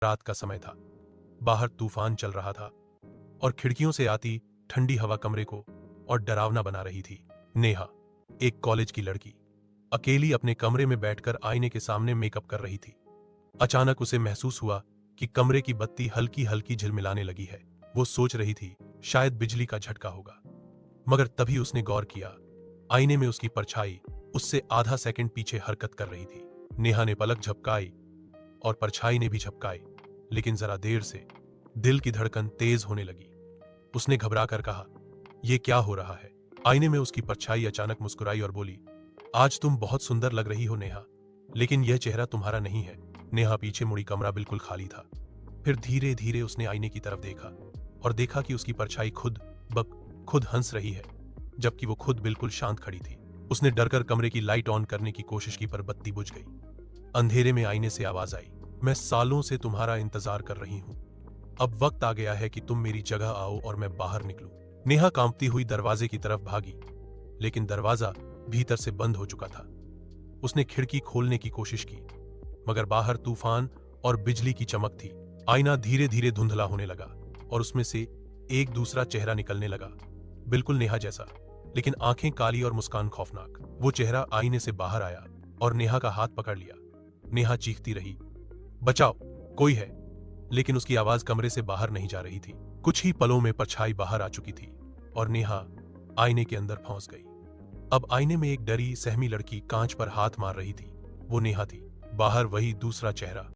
रात का समय था। बाहर तूफान चल रहा था और खिड़कियों से आती ठंडी हवा कमरे को और डरावना बना रही थी। नेहा, एक कॉलेज की लड़की, अकेली अपने कमरे में बैठकर आईने के सामने मेकअप कर रही थी। अचानक उसे महसूस हुआ कि कमरे की बत्ती हल्की हल्की झिलमिलाने लगी है। वो सोच रही थी शायद बिजली का झटका होगा, मगर तभी उसने गौर किया, आईने में उसकी परछाई उससे आधा सेकंड पीछे हरकत कर रही थी। नेहा ने पलक झपकाई और परछाई ने भी झपकाई, लेकिन जरा देर से दिल की धड़कन तेज होने लगी। उसने घबराकर कहा, यह क्या हो रहा है? आईने में उसकी परछाई अचानक मुस्कुराई और बोली, आज तुम बहुत सुंदर लग रही हो नेहा, लेकिन यह चेहरा तुम्हारा नहीं है। नेहा पीछे मुड़ी, कमरा बिल्कुल खाली था। फिर धीरे धीरे उसने आईने की तरफ देखा और देखा कि उसकी परछाई खुद हंस रही है, जबकि वो खुद बिल्कुल शांत खड़ी थी। उसने डरकर कमरे की लाइट ऑन करने की कोशिश की, पर बत्ती बुझ गई। अंधेरे में आईने से आवाज आई, मैं सालों से तुम्हारा इंतजार कर रही हूं। अब वक्त आ गया है कि तुम मेरी जगह आओ और मैं बाहर निकलूं। नेहा कांपती हुई दरवाजे की तरफ भागी, लेकिन दरवाजा भीतर से बंद हो चुका था। उसने खिड़की खोलने की कोशिश की, मगर बाहर तूफान और बिजली की चमक थी। आईना धीरे धीरे धुंधला होने लगा और उसमें से एक दूसरा चेहरा निकलने लगा, बिल्कुल नेहा जैसा, लेकिन आंखें काली और मुस्कान खौफनाक। वो चेहरा आईने से बाहर आया और नेहा का हाथ पकड़ लिया। नेहा चीखती रही, बचाओ, कोई है, लेकिन उसकी आवाज कमरे से बाहर नहीं जा रही थी। कुछ ही पलों में परछाई बाहर आ चुकी थी और नेहा आईने के अंदर फंस गई। अब आईने में एक डरी सहमी लड़की कांच पर हाथ मार रही थी। वो नेहा थी, बाहर वही दूसरा चेहरा।